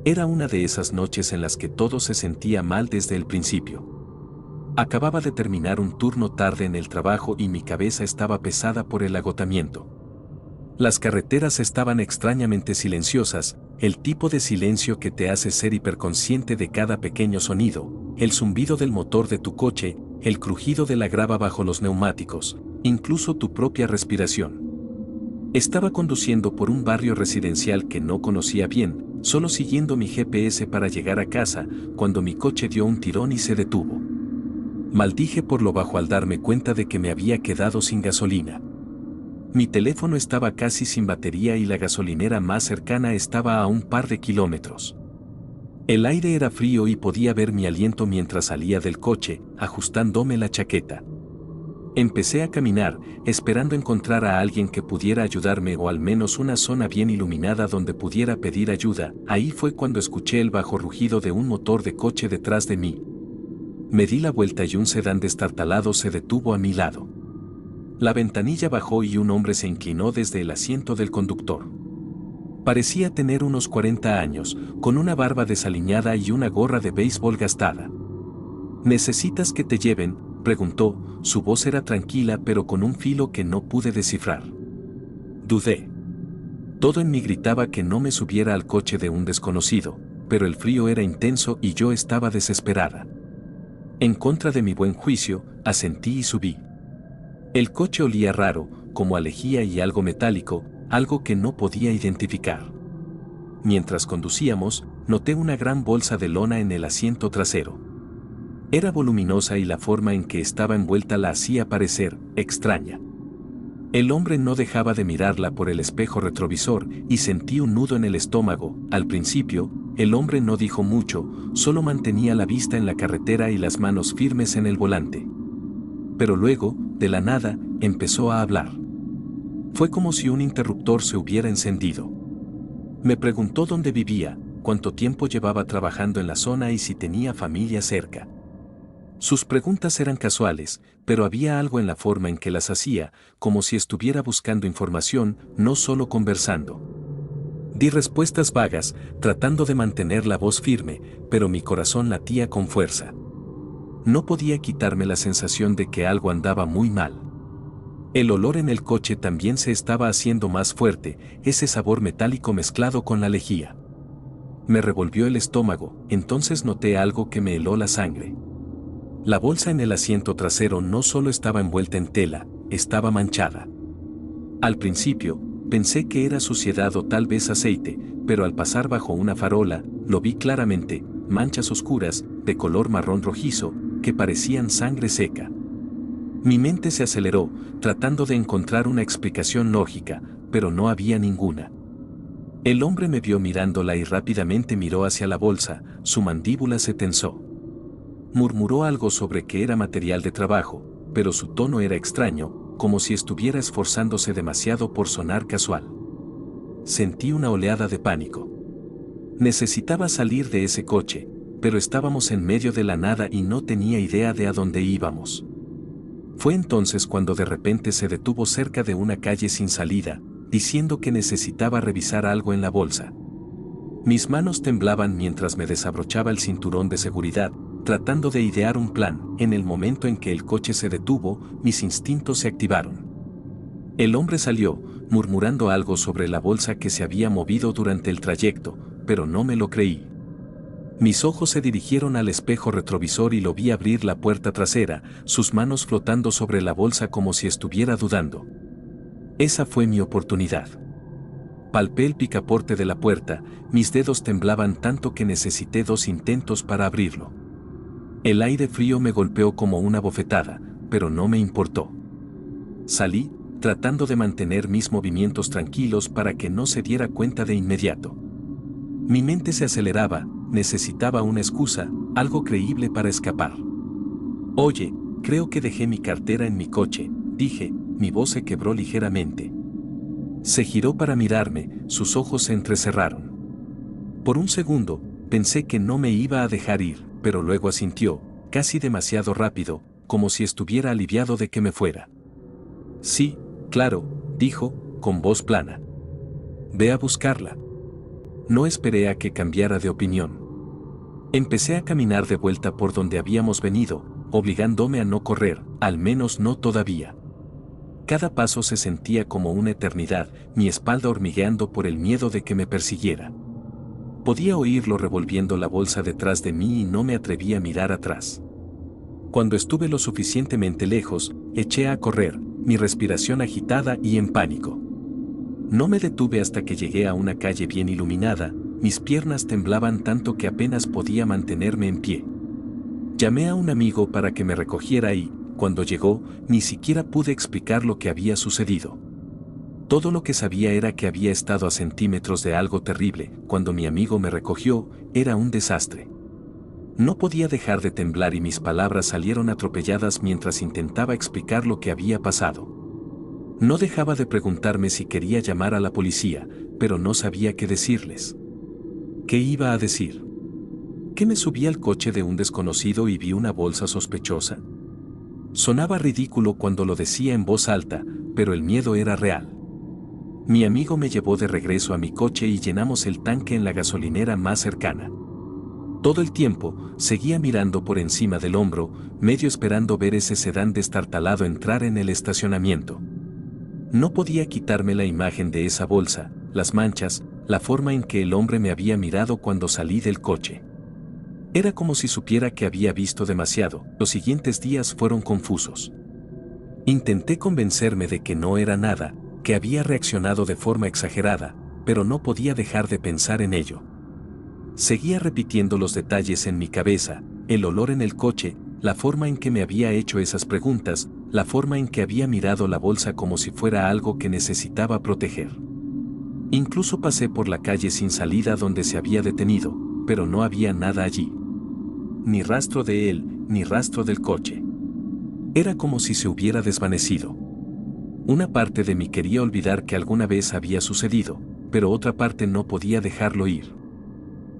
Era una de esas noches en las que todo se sentía mal desde el principio. Acababa de terminar un turno tarde en el trabajo y mi cabeza estaba pesada por el agotamiento. Las carreteras estaban extrañamente silenciosas, el tipo de silencio que te hace ser hiperconsciente de cada pequeño sonido, el zumbido del motor de tu coche, el crujido de la grava bajo los neumáticos, incluso tu propia respiración. Estaba conduciendo por un barrio residencial que no conocía bien, solo siguiendo mi GPS para llegar a casa, cuando mi coche dio un tirón y se detuvo. Maldije por lo bajo al darme cuenta de que me había quedado sin gasolina. Mi teléfono estaba casi sin batería y la gasolinera más cercana estaba a un par de kilómetros. El aire era frío y podía ver mi aliento mientras salía del coche, ajustándome la chaqueta. Empecé a caminar, esperando encontrar a alguien que pudiera ayudarme o al menos una zona bien iluminada donde pudiera pedir ayuda. Ahí fue cuando escuché el bajo rugido de un motor de coche detrás de mí. Me di la vuelta y un sedán destartalado se detuvo a mi lado. La ventanilla bajó y un hombre se inclinó desde el asiento del conductor. Parecía tener unos 40 años, con una barba desaliñada y una gorra de béisbol gastada. ¿Necesitas que te lleven?, preguntó, su voz era tranquila pero con un filo que no pude descifrar. Dudé. Todo en mí gritaba que no me subiera al coche de un desconocido, pero el frío era intenso y yo estaba desesperada. En contra de mi buen juicio, asentí y subí. El coche olía raro, como a lejía y algo metálico, algo que no podía identificar. Mientras conducíamos, noté una gran bolsa de lona en el asiento trasero. Era voluminosa y la forma en que estaba envuelta la hacía parecer extraña. El hombre no dejaba de mirarla por el espejo retrovisor y sentí un nudo en el estómago. Al principio, el hombre no dijo mucho, solo mantenía la vista en la carretera y las manos firmes en el volante. Pero luego, de la nada, empezó a hablar. Fue como si un interruptor se hubiera encendido. Me preguntó dónde vivía, cuánto tiempo llevaba trabajando en la zona y si tenía familia cerca. Sus preguntas eran casuales, pero había algo en la forma en que las hacía, como si estuviera buscando información, no solo conversando. Di respuestas vagas, tratando de mantener la voz firme, pero mi corazón latía con fuerza. No podía quitarme la sensación de que algo andaba muy mal. El olor en el coche también se estaba haciendo más fuerte, ese sabor metálico mezclado con la lejía. Me revolvió el estómago, entonces noté algo que me heló la sangre. La bolsa en el asiento trasero no solo estaba envuelta en tela, estaba manchada. Al principio, pensé que era suciedad o tal vez aceite, pero al pasar bajo una farola, lo vi claramente, manchas oscuras, de color marrón rojizo, que parecían sangre seca. Mi mente se aceleró, tratando de encontrar una explicación lógica, pero no había ninguna. El hombre me vio mirándola y rápidamente miró hacia la bolsa, su mandíbula se tensó. Murmuró algo sobre que era material de trabajo, pero su tono era extraño, como si estuviera esforzándose demasiado por sonar casual. Sentí una oleada de pánico. Necesitaba salir de ese coche, pero estábamos en medio de la nada y no tenía idea de a dónde íbamos. Fue entonces cuando de repente se detuvo cerca de una calle sin salida, diciendo que necesitaba revisar algo en la bolsa. Mis manos temblaban mientras me desabrochaba el cinturón de seguridad, tratando de idear un plan. En el momento en que el coche se detuvo, mis instintos se activaron. El hombre salió, murmurando algo sobre la bolsa que se había movido durante el trayecto, pero no me lo creí. Mis ojos se dirigieron al espejo retrovisor y lo vi abrir la puerta trasera, sus manos flotando sobre la bolsa como si estuviera dudando. Esa fue mi oportunidad. Palpé el picaporte de la puerta, mis dedos temblaban tanto que necesité 2 intentos para abrirlo. El aire frío me golpeó como una bofetada, pero no me importó. Salí, tratando de mantener mis movimientos tranquilos para que no se diera cuenta de inmediato. Mi mente se aceleraba, necesitaba una excusa, algo creíble para escapar. Oye, creo que dejé mi cartera en mi coche, dije, mi voz se quebró ligeramente. Se giró para mirarme, sus ojos se entrecerraron. Por un segundo, pensé que no me iba a dejar ir, pero luego asintió, casi demasiado rápido, como si estuviera aliviado de que me fuera. Sí, claro, dijo, con voz plana. Ve a buscarla. No esperé a que cambiara de opinión. Empecé a caminar de vuelta por donde habíamos venido, obligándome a no correr, al menos no todavía. Cada paso se sentía como una eternidad, mi espalda hormigueando por el miedo de que me persiguiera. Podía oírlo revolviendo la bolsa detrás de mí y no me atreví a mirar atrás. Cuando estuve lo suficientemente lejos, eché a correr, mi respiración agitada y en pánico. No me detuve hasta que llegué a una calle bien iluminada, mis piernas temblaban tanto que apenas podía mantenerme en pie. Llamé a un amigo para que me recogiera y, cuando llegó, ni siquiera pude explicar lo que había sucedido. Todo lo que sabía era que había estado a centímetros de algo terrible. Cuando mi amigo me recogió, era un desastre. No podía dejar de temblar y mis palabras salieron atropelladas mientras intentaba explicar lo que había pasado. No dejaba de preguntarme si quería llamar a la policía, pero no sabía qué decirles. ¿Qué iba a decir? ¿Que me subí al coche de un desconocido y vi una bolsa sospechosa? Sonaba ridículo cuando lo decía en voz alta, pero el miedo era real. Mi amigo me llevó de regreso a mi coche y llenamos el tanque en la gasolinera más cercana. Todo el tiempo, seguía mirando por encima del hombro, medio esperando ver ese sedán destartalado entrar en el estacionamiento. No podía quitarme la imagen de esa bolsa, las manchas, la forma en que el hombre me había mirado cuando salí del coche. Era como si supiera que había visto demasiado. Los siguientes días fueron confusos. Intenté convencerme de que no era nada, que había reaccionado de forma exagerada, pero no podía dejar de pensar en ello. Seguía repitiendo los detalles en mi cabeza, el olor en el coche, la forma en que me había hecho esas preguntas, la forma en que había mirado la bolsa como si fuera algo que necesitaba proteger. Incluso pasé por la calle sin salida donde se había detenido, pero no había nada allí. Ni rastro de él, ni rastro del coche. Era como si se hubiera desvanecido. Una parte de mí quería olvidar que alguna vez había sucedido, pero otra parte no podía dejarlo ir.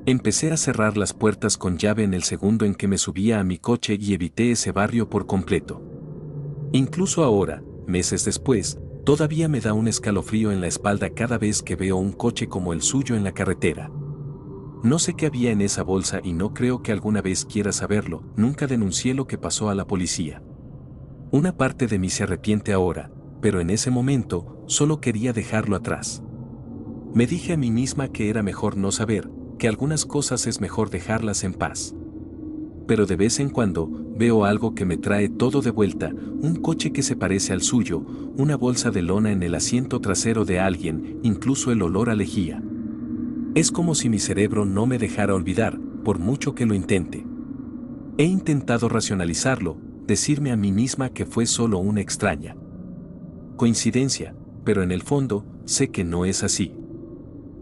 Empecé a cerrar las puertas con llave en el segundo en que me subía a mi coche y evité ese barrio por completo. Incluso ahora, meses después, todavía me da un escalofrío en la espalda cada vez que veo un coche como el suyo en la carretera. No sé qué había en esa bolsa y no creo que alguna vez quiera saberlo. Nunca denuncié lo que pasó a la policía. Una parte de mí se arrepiente ahora, pero en ese momento, solo quería dejarlo atrás. Me dije a mí misma que era mejor no saber, que algunas cosas es mejor dejarlas en paz. Pero de vez en cuando, veo algo que me trae todo de vuelta, un coche que se parece al suyo, una bolsa de lona en el asiento trasero de alguien, incluso el olor a lejía. Es como si mi cerebro no me dejara olvidar, por mucho que lo intente. He intentado racionalizarlo, decirme a mí misma que fue solo una extraña coincidencia, pero en el fondo, sé que no es así.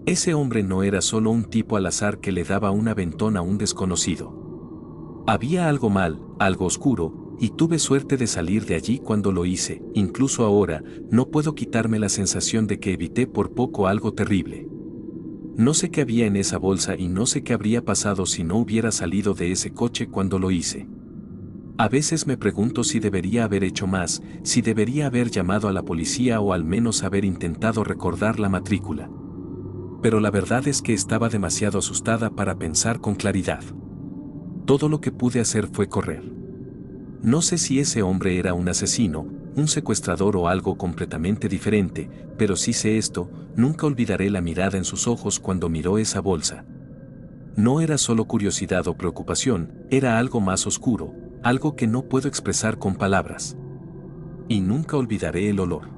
Ese hombre no era solo un tipo al azar que le daba un aventón a un desconocido. Había algo mal, algo oscuro, y tuve suerte de salir de allí cuando lo hice. Incluso ahora, no puedo quitarme la sensación de que evité por poco algo terrible. No sé qué había en esa bolsa y no sé qué habría pasado si no hubiera salido de ese coche cuando lo hice. A veces me pregunto si debería haber hecho más, si debería haber llamado a la policía o al menos haber intentado recordar la matrícula. Pero la verdad es que estaba demasiado asustada para pensar con claridad. Todo lo que pude hacer fue correr. No sé si ese hombre era un asesino, un secuestrador o algo completamente diferente, pero sí sé esto, nunca olvidaré la mirada en sus ojos cuando miró esa bolsa. No era solo curiosidad o preocupación, era algo más oscuro, algo que no puedo expresar con palabras. Y nunca olvidaré el olor.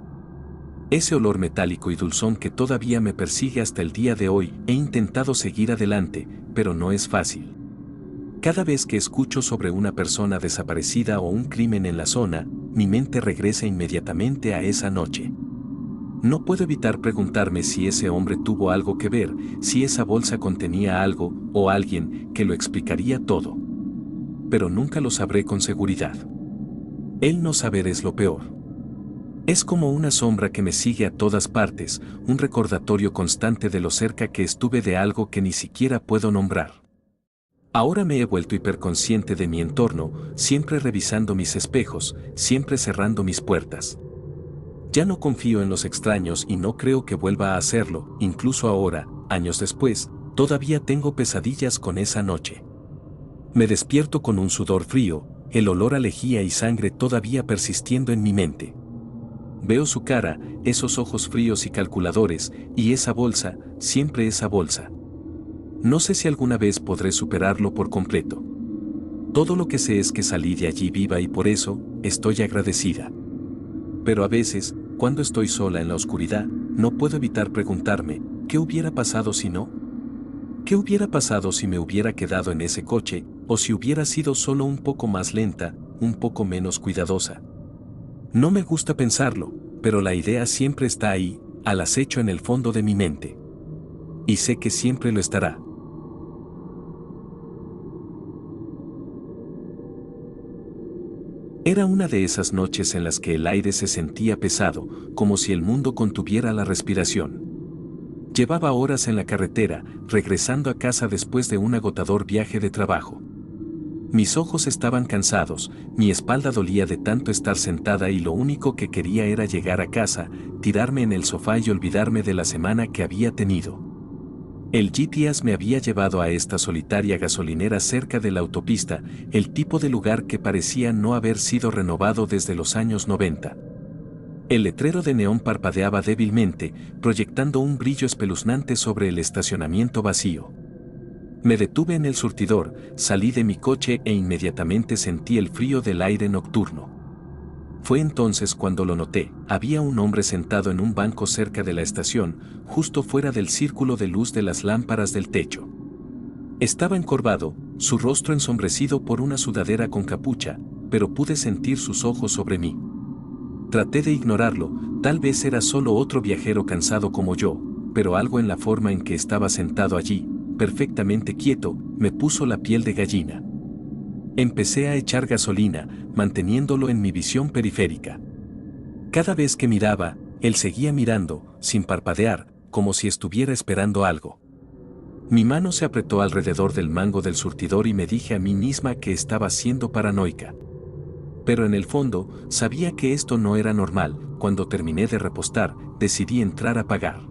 Ese olor metálico y dulzón que todavía me persigue hasta el día de hoy. He intentado seguir adelante, pero no es fácil. Cada vez que escucho sobre una persona desaparecida o un crimen en la zona, mi mente regresa inmediatamente a esa noche. No puedo evitar preguntarme si ese hombre tuvo algo que ver, si esa bolsa contenía algo o alguien que lo explicaría todo. Pero nunca lo sabré con seguridad. El no saber es lo peor. Es como una sombra que me sigue a todas partes, un recordatorio constante de lo cerca que estuve de algo que ni siquiera puedo nombrar. Ahora me he vuelto hiperconsciente de mi entorno, siempre revisando mis espejos, siempre cerrando mis puertas. Ya no confío en los extraños y no creo que vuelva a hacerlo. Incluso ahora, años después, Todavía tengo pesadillas con esa noche. Me despierto con un sudor frío, el olor a lejía y sangre todavía persistiendo en mi mente. Veo su cara, esos ojos fríos y calculadores, y esa bolsa, siempre esa bolsa. No sé si alguna vez podré superarlo por completo. Todo lo que sé es que salí de allí viva y por eso, estoy agradecida. Pero a veces, cuando estoy sola en la oscuridad, no puedo evitar preguntarme, ¿qué hubiera pasado si no? ¿Qué hubiera pasado si me hubiera quedado en ese coche, o si hubiera sido solo un poco más lenta, un poco menos cuidadosa? No me gusta pensarlo, pero la idea siempre está ahí, al acecho en el fondo de mi mente. Y sé que siempre lo estará. Era una de esas noches en las que el aire se sentía pesado, como si el mundo contuviera la respiración. Llevaba horas en la carretera, regresando a casa después de un agotador viaje de trabajo. Mis ojos estaban cansados, mi espalda dolía de tanto estar sentada y lo único que quería era llegar a casa, tirarme en el sofá y olvidarme de la semana que había tenido. El GPS me había llevado a esta solitaria gasolinera cerca de la autopista, el tipo de lugar que parecía no haber sido renovado desde los años 90. El letrero de neón parpadeaba débilmente, proyectando un brillo espeluznante sobre el estacionamiento vacío. Me detuve en el surtidor, salí de mi coche e inmediatamente sentí el frío del aire nocturno. Fue entonces cuando lo noté. Había un hombre sentado en un banco cerca de la estación, justo fuera del círculo de luz de las lámparas del techo. Estaba encorvado, su rostro ensombrecido por una sudadera con capucha, pero pude sentir sus ojos sobre mí. Traté de ignorarlo, tal vez era solo otro viajero cansado como yo, pero algo en la forma en que estaba sentado allí, perfectamente quieto, me puso la piel de gallina. Empecé a echar gasolina, manteniéndolo en mi visión periférica. Cada vez que miraba, él seguía mirando, sin parpadear, como si estuviera esperando algo. Mi mano se apretó alrededor del mango del surtidor y me dije a mí misma que estaba siendo paranoica. Pero en el fondo, sabía que esto no era normal. Cuando terminé de repostar, decidí entrar a pagar.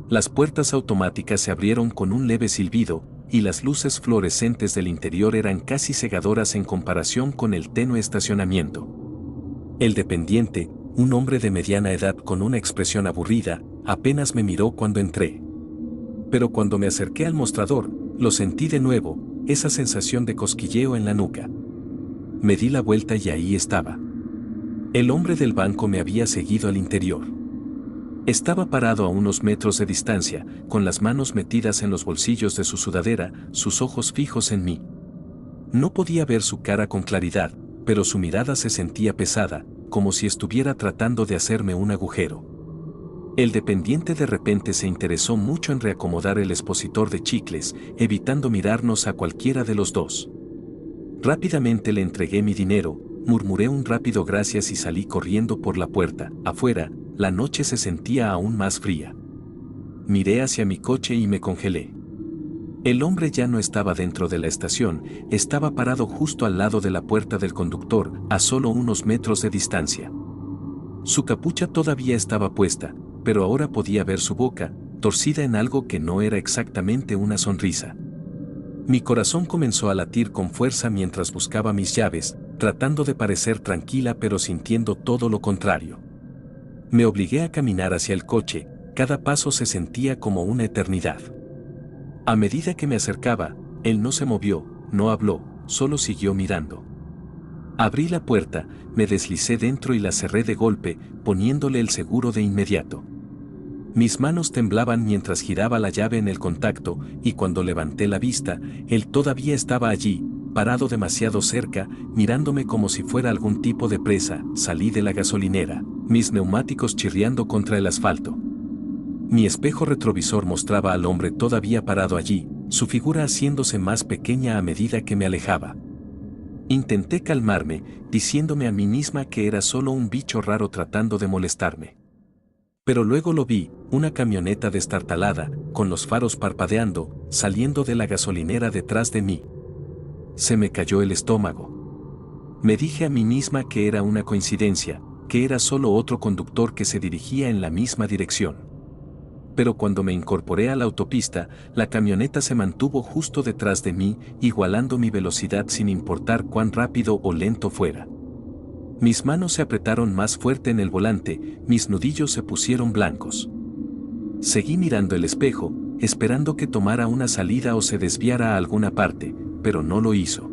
Las puertas automáticas se abrieron con un leve silbido, y las luces fluorescentes del interior eran casi cegadoras en comparación con el tenue estacionamiento. El dependiente, un hombre de mediana edad con una expresión aburrida, apenas me miró cuando entré. Pero cuando me acerqué al mostrador, lo sentí de nuevo, esa sensación de cosquilleo en la nuca. Me di la vuelta y ahí estaba. El hombre del banco me había seguido al interior. Estaba parado a unos metros de distancia, con las manos metidas en los bolsillos de su sudadera, sus ojos fijos en mí. No podía ver su cara con claridad, pero su mirada se sentía pesada, como si estuviera tratando de hacerme un agujero. El dependiente de repente se interesó mucho en reacomodar el expositor de chicles, evitando mirarnos a cualquiera de los dos. Rápidamente le entregué mi dinero, murmuré un rápido gracias y salí corriendo por la puerta. Afuera, la noche se sentía aún más fría. Miré hacia mi coche y me congelé. El hombre ya no estaba dentro de la estación, estaba parado justo al lado de la puerta del conductor, a solo unos metros de distancia. Su capucha todavía estaba puesta, pero ahora podía ver su boca, torcida en algo que no era exactamente una sonrisa. Mi corazón comenzó a latir con fuerza mientras buscaba mis llaves, tratando de parecer tranquila pero sintiendo todo lo contrario. Me obligué a caminar hacia el coche, cada paso se sentía como una eternidad. A medida que me acercaba, él no se movió, no habló, solo siguió mirando. Abrí la puerta, me deslicé dentro y la cerré de golpe, poniéndole el seguro de inmediato. Mis manos temblaban mientras giraba la llave en el contacto, y cuando levanté la vista, él todavía estaba allí, parado demasiado cerca, mirándome como si fuera algún tipo de presa. Salí de la gasolinera, mis neumáticos chirriando contra el asfalto. Mi espejo retrovisor mostraba al hombre todavía parado allí, su figura haciéndose más pequeña a medida que me alejaba. Intenté calmarme, diciéndome a mí misma que era solo un bicho raro tratando de molestarme. Pero luego lo vi, una camioneta destartalada, con los faros parpadeando, saliendo de la gasolinera detrás de mí. Se me cayó el estómago. Me dije a mí misma que era una coincidencia, que era solo otro conductor que se dirigía en la misma dirección. pero cuando me incorporé a la autopista, la camioneta se mantuvo justo detrás de mí, igualando mi velocidad sin importar cuán rápido o lento fuera. Mis manos se apretaron más fuerte en el volante, mis nudillos se pusieron blancos. Seguí mirando el espejo, esperando que tomara una salida o se desviara a alguna parte, pero no lo hizo.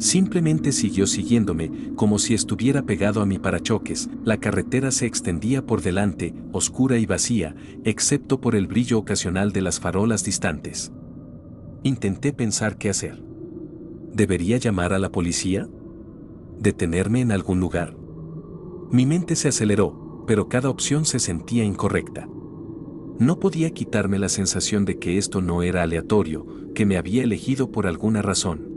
Simplemente siguió siguiéndome, como si estuviera pegado a mi parachoques. La carretera se extendía por delante, oscura y vacía, excepto por el brillo ocasional de las farolas distantes. Intenté pensar qué hacer. ¿Debería llamar a la policía? ¿Detenerme en algún lugar? Mi mente se aceleró, pero cada opción se sentía incorrecta. No podía quitarme la sensación de que esto no era aleatorio, que me había elegido por alguna razón.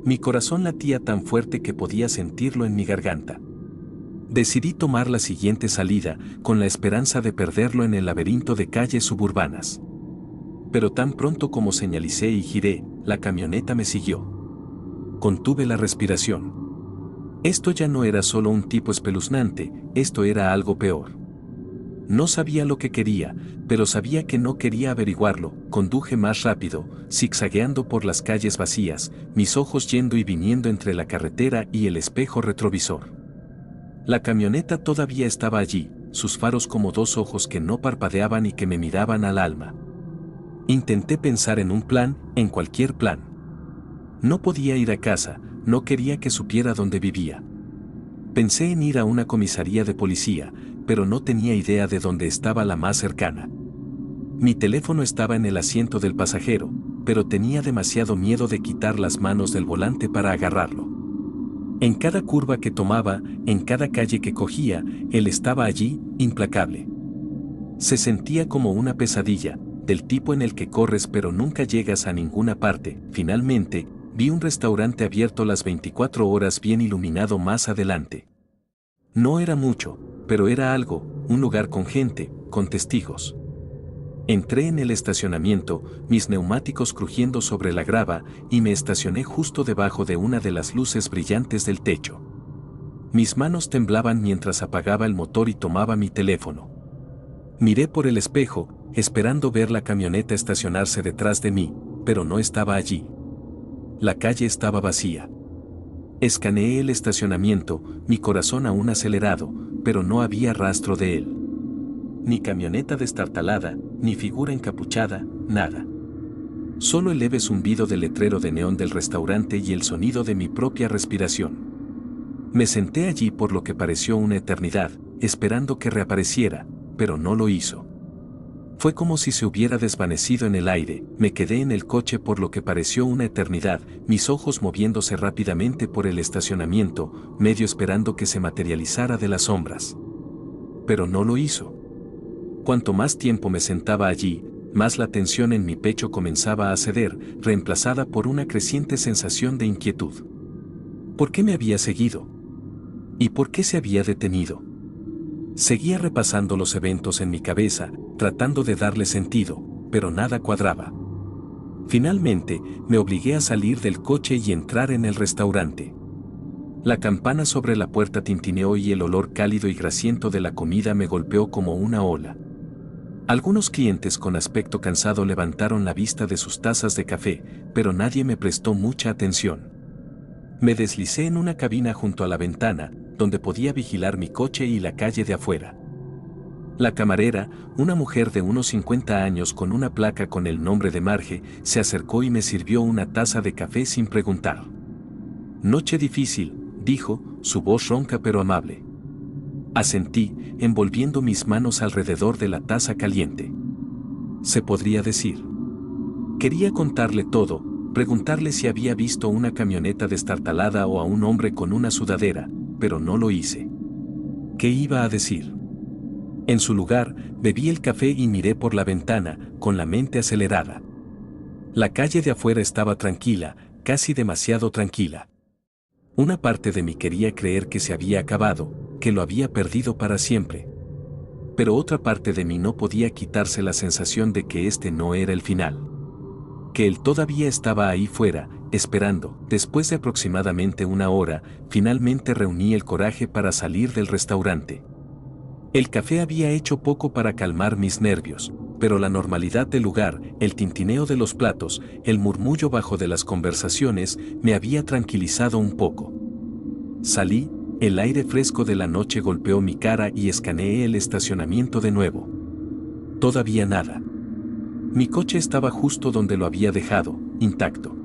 Mi corazón latía tan fuerte que podía sentirlo en mi garganta. Decidí tomar la siguiente salida, con la esperanza de perderlo en el laberinto de calles suburbanas. Pero tan pronto como señalicé y giré, la camioneta me siguió. Contuve la respiración. Esto ya no era solo un tipo espeluznante, esto era algo peor. No sabía lo que quería, pero sabía que no quería averiguarlo. Conduje más rápido, zigzagueando por las calles vacías, mis ojos yendo y viniendo entre la carretera y el espejo retrovisor. La camioneta todavía estaba allí, sus faros como dos ojos que no parpadeaban y que me miraban al alma. Intenté pensar en un plan, en cualquier plan. No podía ir a casa, no quería que supiera dónde vivía. Pensé en ir a una comisaría de policía, pero no tenía idea de dónde estaba la más cercana. Mi teléfono estaba en el asiento del pasajero, pero tenía demasiado miedo de quitar las manos del volante para agarrarlo. En cada curva que tomaba, en cada calle que cogía, él estaba allí, implacable. Se sentía como una pesadilla, del tipo en el que corres pero nunca llegas a ninguna parte. Finalmente, vi un restaurante abierto las 24 horas bien iluminado más adelante. No era mucho, pero era algo, un lugar con gente, con testigos. Entré en el estacionamiento, mis neumáticos crujiendo sobre la grava, y me estacioné justo debajo de una de las luces brillantes del techo. Mis manos temblaban mientras apagaba el motor y tomaba mi teléfono. Miré por el espejo, esperando ver la camioneta estacionarse detrás de mí, pero no estaba allí. La calle estaba vacía. Escaneé el estacionamiento, mi corazón aún acelerado, pero no había rastro de él. Ni camioneta destartalada, ni figura encapuchada, nada. Solo el leve zumbido del letrero de neón del restaurante y el sonido de mi propia respiración. Me senté allí por lo que pareció una eternidad, esperando que reapareciera, pero no lo hizo. Fue como si se hubiera desvanecido en el aire. Me quedé en el coche por lo que pareció una eternidad, mis ojos moviéndose rápidamente por el estacionamiento, medio esperando que se materializara de las sombras. Pero no lo hizo. Cuanto más tiempo me sentaba allí, más la tensión en mi pecho comenzaba a ceder, reemplazada por una creciente sensación de inquietud. ¿Por qué me había seguido? ¿Y por qué se había detenido? Seguía repasando los eventos en mi cabeza, tratando de darle sentido, pero nada cuadraba. Finalmente, me obligué a salir del coche y entrar en el restaurante. La campana sobre la puerta tintineó y el olor cálido y grasiento de la comida me golpeó como una ola. Algunos clientes con aspecto cansado levantaron la vista de sus tazas de café, pero nadie me prestó mucha atención. Me deslicé en una cabina junto a la ventana, donde podía vigilar mi coche y la calle de afuera. La camarera, una mujer de unos 50 años con una placa con el nombre de Marge, se acercó y me sirvió una taza de café sin preguntar. «Noche difícil», dijo, su voz ronca pero amable. Asentí, envolviendo mis manos alrededor de la taza caliente. Se podría decir. Quería contarle todo, preguntarle si había visto una camioneta destartalada o a un hombre con una sudadera, pero no lo hice. ¿Qué iba a decir? En su lugar, bebí el café y miré por la ventana, con la mente acelerada. La calle de afuera estaba tranquila, casi demasiado tranquila. Una parte de mí quería creer que se había acabado, que lo había perdido para siempre. Pero otra parte de mí no podía quitarse la sensación de que este no era el final. Que él todavía estaba ahí fuera, esperando. Después de aproximadamente una hora, finalmente reuní el coraje para salir del restaurante. El café había hecho poco para calmar mis nervios, pero la normalidad del lugar, el tintineo de los platos, el murmullo bajo de las conversaciones, me había tranquilizado un poco. Salí, el aire fresco de la noche golpeó mi cara y escaneé el estacionamiento de nuevo. Todavía nada. Mi coche estaba justo donde lo había dejado, intacto.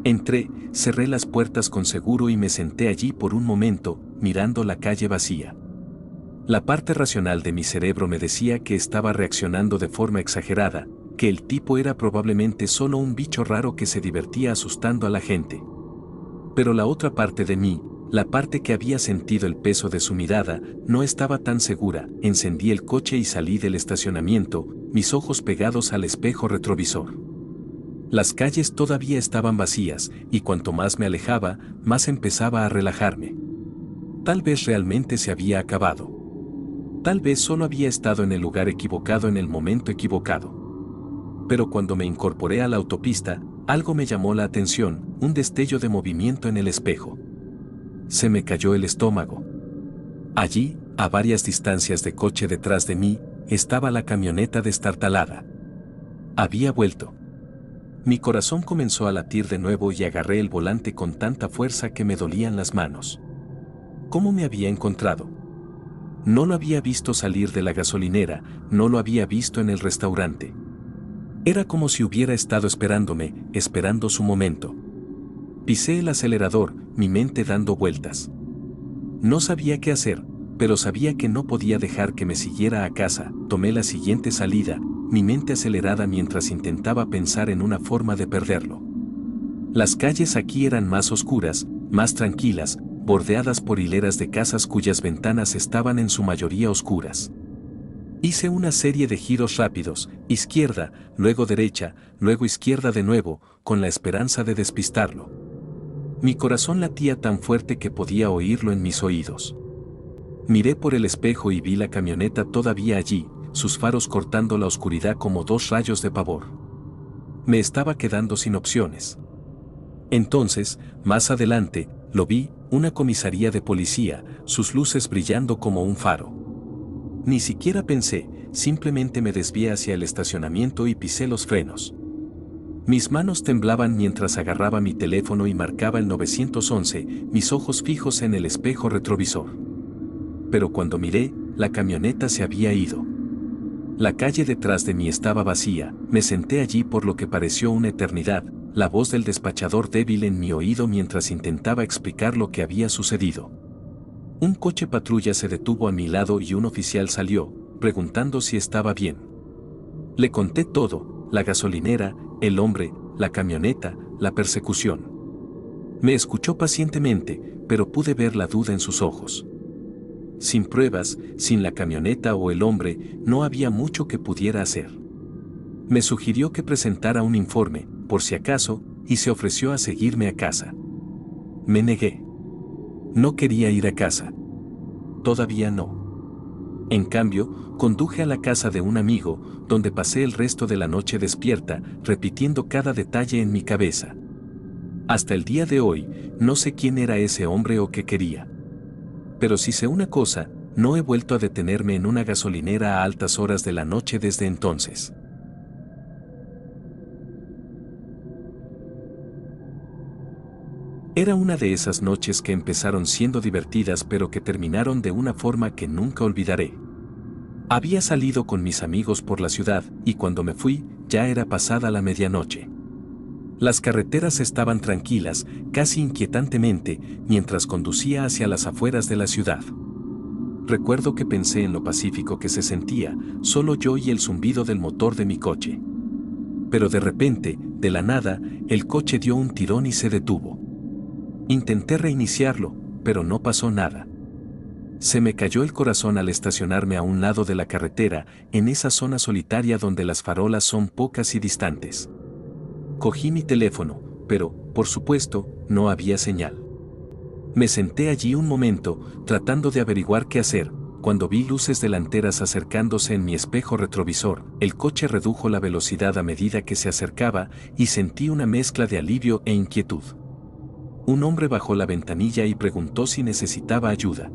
Entré, cerré las puertas con seguro y me senté allí por un momento, mirando la calle vacía. La parte racional de mi cerebro me decía que estaba reaccionando de forma exagerada, que el tipo era probablemente solo un bicho raro que se divertía asustando a la gente. Pero la otra parte de mí, la parte que había sentido el peso de su mirada, no estaba tan segura. Encendí el coche y salí del estacionamiento, mis ojos pegados al espejo retrovisor. Las calles todavía estaban vacías, y cuanto más me alejaba, más empezaba a relajarme. Tal vez realmente se había acabado. Tal vez solo había estado en el lugar equivocado en el momento equivocado. Pero cuando me incorporé a la autopista, algo me llamó la atención, un destello de movimiento en el espejo. Se me cayó el estómago. Allí, a varias distancias de coche detrás de mí, estaba la camioneta destartalada. Había vuelto. Mi corazón comenzó a latir de nuevo y agarré el volante con tanta fuerza que me dolían las manos. ¿Cómo me había encontrado? No lo había visto salir de la gasolinera, no lo había visto en el restaurante. Era como si hubiera estado esperándome, esperando su momento. Pisé el acelerador, mi mente dando vueltas. No sabía qué hacer, pero sabía que no podía dejar que me siguiera a casa. Tomé la siguiente salida, mi mente acelerada mientras intentaba pensar en una forma de perderlo. Las calles aquí eran más oscuras, más tranquilas, bordeadas por hileras de casas cuyas ventanas estaban en su mayoría oscuras. Hice una serie de giros rápidos, izquierda, luego derecha, luego izquierda de nuevo, con la esperanza de despistarlo. Mi corazón latía tan fuerte que podía oírlo en mis oídos. Miré por el espejo y vi la camioneta todavía allí, sus faros cortando la oscuridad como dos rayos de pavor. Me estaba quedando sin opciones. Entonces, más adelante, lo vi, una comisaría de policía, sus luces brillando como un faro. Ni siquiera pensé, simplemente me desvié hacia el estacionamiento y pisé los frenos. Mis manos temblaban mientras agarraba mi teléfono y marcaba el 911, mis ojos fijos en el espejo retrovisor. Pero cuando miré, la camioneta se había ido. La calle detrás de mí estaba vacía, me senté allí por lo que pareció una eternidad, la voz del despachador débil en mi oído mientras intentaba explicar lo que había sucedido. Un coche patrulla se detuvo a mi lado y un oficial salió, preguntando si estaba bien. Le conté todo, la gasolinera, el hombre, la camioneta, la persecución. Me escuchó pacientemente, pero pude ver la duda en sus ojos. Sin pruebas, sin la camioneta o el hombre, no había mucho que pudiera hacer. Me sugirió que presentara un informe, por si acaso, y se ofreció a seguirme a casa. Me negué. No quería ir a casa. Todavía no. En cambio, conduje a la casa de un amigo, donde pasé el resto de la noche despierta, repitiendo cada detalle en mi cabeza. Hasta el día de hoy, no sé quién era ese hombre o qué quería. Pero si sé una cosa, no he vuelto a detenerme en una gasolinera a altas horas de la noche desde entonces. Era una de esas noches que empezaron siendo divertidas pero que terminaron de una forma que nunca olvidaré. Había salido con mis amigos por la ciudad y cuando me fui, ya era pasada la medianoche. Las carreteras estaban tranquilas, casi inquietantemente, mientras conducía hacia las afueras de la ciudad. Recuerdo que pensé en lo pacífico que se sentía, solo yo y el zumbido del motor de mi coche. Pero de repente, de la nada, el coche dio un tirón y se detuvo. Intenté reiniciarlo, pero no pasó nada. Se me cayó el corazón al estacionarme a un lado de la carretera, en esa zona solitaria donde las farolas son pocas y distantes. Cogí mi teléfono, pero, por supuesto, no había señal. Me senté allí un momento, tratando de averiguar qué hacer, cuando vi luces delanteras acercándose en mi espejo retrovisor. El coche redujo la velocidad a medida que se acercaba y sentí una mezcla de alivio e inquietud. Un hombre bajó la ventanilla y preguntó si necesitaba ayuda.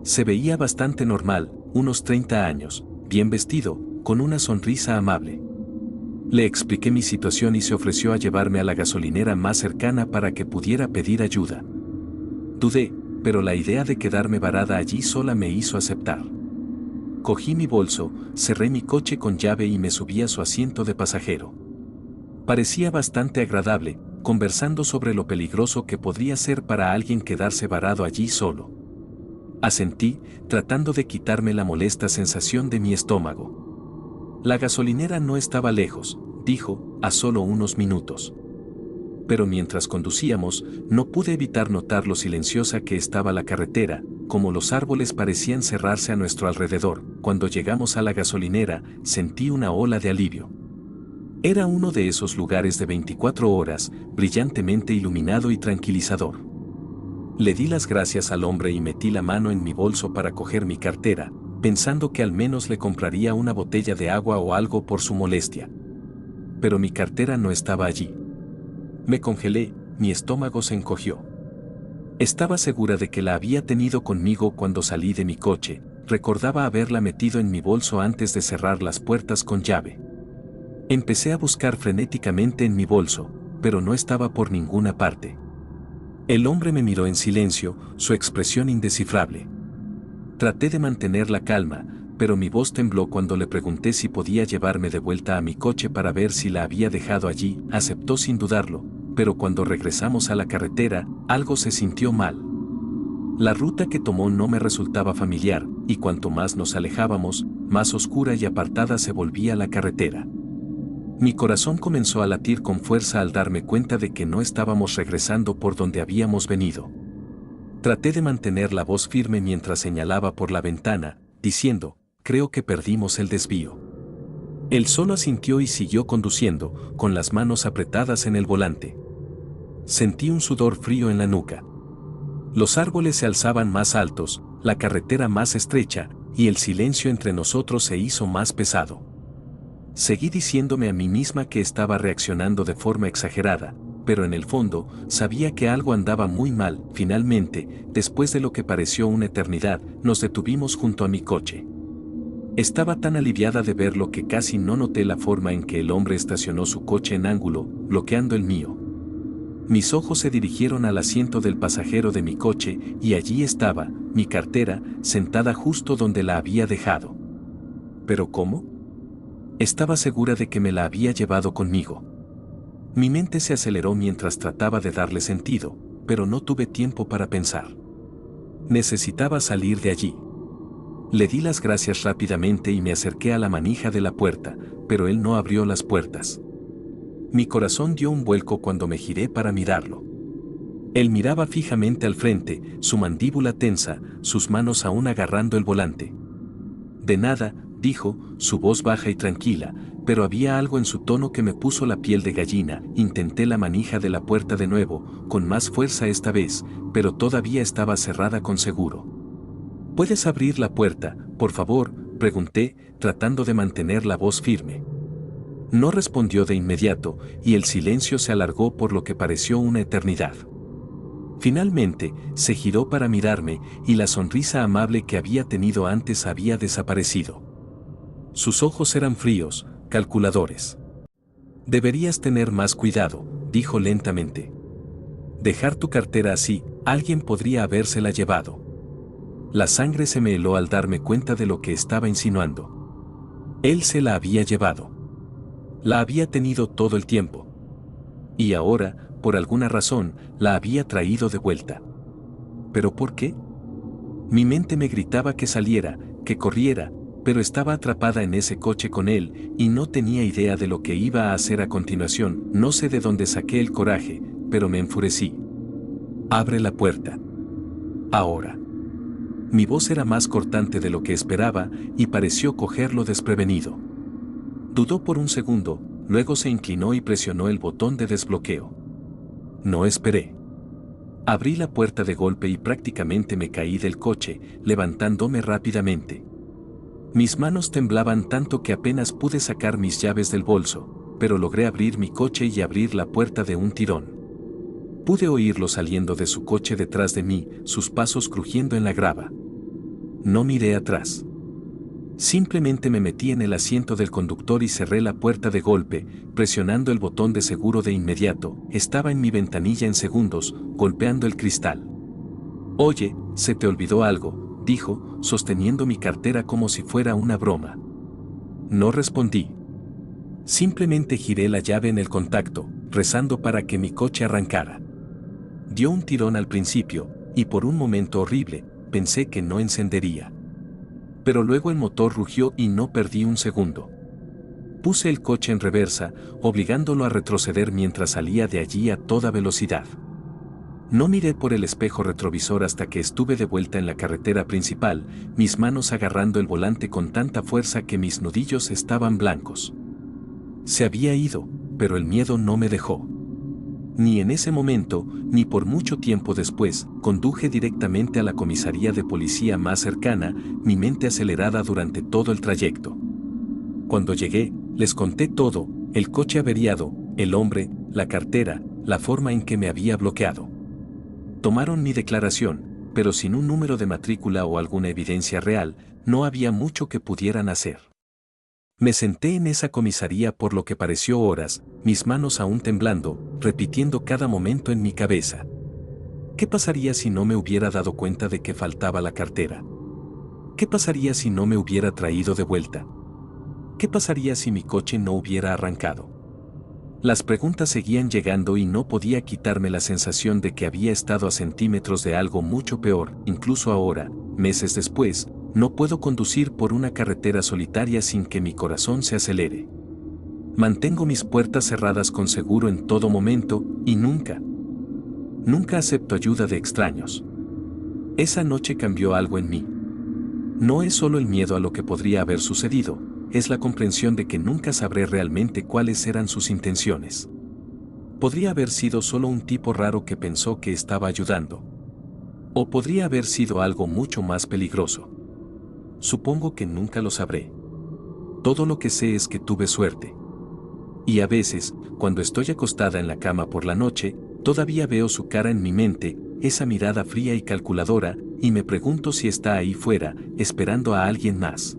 Se veía bastante normal, unos 30 años, bien vestido, con una sonrisa amable. Le expliqué mi situación y se ofreció a llevarme a la gasolinera más cercana para que pudiera pedir ayuda. Dudé, pero la idea de quedarme varada allí sola me hizo aceptar. Cogí mi bolso, cerré mi coche con llave y me subí a su asiento de pasajero. Parecía bastante agradable, conversando sobre lo peligroso que podría ser para alguien quedarse varado allí solo. Asentí, tratando de quitarme la molesta sensación de mi estómago. La gasolinera no estaba lejos, dijo, a solo unos minutos. Pero mientras conducíamos, no pude evitar notar lo silenciosa que estaba la carretera, como los árboles parecían cerrarse a nuestro alrededor. Cuando llegamos a la gasolinera, sentí una ola de alivio. Era uno de esos lugares de 24 horas, brillantemente iluminado y tranquilizador. Le di las gracias al hombre y metí la mano en mi bolso para coger mi cartera, pensando que al menos le compraría una botella de agua o algo por su molestia. Pero mi cartera no estaba allí. Me congelé, mi estómago se encogió. Estaba segura de que la había tenido conmigo cuando salí de mi coche, recordaba haberla metido en mi bolso antes de cerrar las puertas con llave. Empecé a buscar frenéticamente en mi bolso, pero no estaba por ninguna parte. El hombre me miró en silencio, su expresión indescifrable. Traté de mantener la calma, pero mi voz tembló cuando le pregunté si podía llevarme de vuelta a mi coche para ver si la había dejado allí. Aceptó sin dudarlo, pero cuando regresamos a la carretera, algo se sintió mal. La ruta que tomó no me resultaba familiar, y cuanto más nos alejábamos, más oscura y apartada se volvía la carretera. Mi corazón comenzó a latir con fuerza al darme cuenta de que no estábamos regresando por donde habíamos venido. Traté de mantener la voz firme mientras señalaba por la ventana, diciendo, creo que perdimos el desvío. Él solo asintió y siguió conduciendo, con las manos apretadas en el volante. Sentí un sudor frío en la nuca. Los árboles se alzaban más altos, la carretera más estrecha, y el silencio entre nosotros se hizo más pesado. Seguí diciéndome a mí misma que estaba reaccionando de forma exagerada, pero en el fondo, sabía que algo andaba muy mal. Finalmente, después de lo que pareció una eternidad, nos detuvimos junto a mi coche. Estaba tan aliviada de verlo que casi no noté la forma en que el hombre estacionó su coche en ángulo, bloqueando el mío. Mis ojos se dirigieron al asiento del pasajero de mi coche, y allí estaba, mi cartera, sentada justo donde la había dejado. ¿Pero cómo? Estaba segura de que me la había llevado conmigo. Mi mente se aceleró mientras trataba de darle sentido, pero no tuve tiempo para pensar. Necesitaba salir de allí. Le di las gracias rápidamente y me acerqué a la manija de la puerta, pero él no abrió las puertas. Mi corazón dio un vuelco cuando me giré para mirarlo. Él miraba fijamente al frente, su mandíbula tensa, sus manos aún agarrando el volante. De nada, dijo, su voz baja y tranquila, pero había algo en su tono que me puso la piel de gallina. Intenté la manija de la puerta de nuevo, con más fuerza esta vez, pero todavía estaba cerrada con seguro. ¿Puedes abrir la puerta, por favor?, pregunté, tratando de mantener la voz firme. No respondió de inmediato, y el silencio se alargó por lo que pareció una eternidad. Finalmente, se giró para mirarme, y la sonrisa amable que había tenido antes había desaparecido. Sus ojos eran fríos, calculadores. Deberías tener más cuidado, dijo lentamente. Dejar tu cartera así, alguien podría habérsela llevado. La sangre se me heló al darme cuenta de lo que estaba insinuando. Él se la había llevado. La había tenido todo el tiempo. Y ahora, por alguna razón, la había traído de vuelta. ¿Pero por qué? Mi mente me gritaba que saliera, que corriera, pero estaba atrapada en ese coche con él, y no tenía idea de lo que iba a hacer a continuación. No sé de dónde saqué el coraje, pero me enfurecí. Abre la puerta. Ahora. Mi voz era más cortante de lo que esperaba, y pareció cogerlo desprevenido. Dudó por un segundo, luego se inclinó y presionó el botón de desbloqueo. No esperé. Abrí la puerta de golpe y prácticamente me caí del coche, levantándome rápidamente. Mis manos temblaban tanto que apenas pude sacar mis llaves del bolso, pero logré abrir mi coche y abrir la puerta de un tirón. Pude oírlo saliendo de su coche detrás de mí, sus pasos crujiendo en la grava. No miré atrás. Simplemente me metí en el asiento del conductor y cerré la puerta de golpe, presionando el botón de seguro de inmediato. Estaba en mi ventanilla en segundos, golpeando el cristal. «Oye, se te olvidó algo», dijo, sosteniendo mi cartera como si fuera una broma. No respondí. Simplemente giré la llave en el contacto, rezando para que mi coche arrancara. Dio un tirón al principio, y por un momento horrible, pensé que no encendería. Pero luego el motor rugió y no perdí un segundo. Puse el coche en reversa, obligándolo a retroceder mientras salía de allí a toda velocidad. No miré por el espejo retrovisor hasta que estuve de vuelta en la carretera principal, mis manos agarrando el volante con tanta fuerza que mis nudillos estaban blancos. Se había ido, pero el miedo no me dejó. Ni en ese momento, ni por mucho tiempo después, conduje directamente a la comisaría de policía más cercana, mi mente acelerada durante todo el trayecto. Cuando llegué, les conté todo: el coche averiado, el hombre, la cartera, la forma en que me había bloqueado. Tomaron mi declaración, pero sin un número de matrícula o alguna evidencia real, no había mucho que pudieran hacer. Me senté en esa comisaría por lo que pareció horas, mis manos aún temblando, repitiendo cada momento en mi cabeza. ¿Qué pasaría si no me hubiera dado cuenta de que faltaba la cartera? ¿Qué pasaría si no me hubiera traído de vuelta? ¿Qué pasaría si mi coche no hubiera arrancado? Las preguntas seguían llegando y no podía quitarme la sensación de que había estado a centímetros de algo mucho peor. Incluso ahora, meses después, no puedo conducir por una carretera solitaria sin que mi corazón se acelere. Mantengo mis puertas cerradas con seguro en todo momento, y nunca acepto ayuda de extraños. Esa noche cambió algo en mí. No es solo el miedo a lo que podría haber sucedido, es la comprensión de que nunca sabré realmente cuáles eran sus intenciones. Podría haber sido solo un tipo raro que pensó que estaba ayudando. O podría haber sido algo mucho más peligroso. Supongo que nunca lo sabré. Todo lo que sé es que tuve suerte. Y a veces, cuando estoy acostada en la cama por la noche, todavía veo su cara en mi mente, esa mirada fría y calculadora, y me pregunto si está ahí fuera, esperando a alguien más.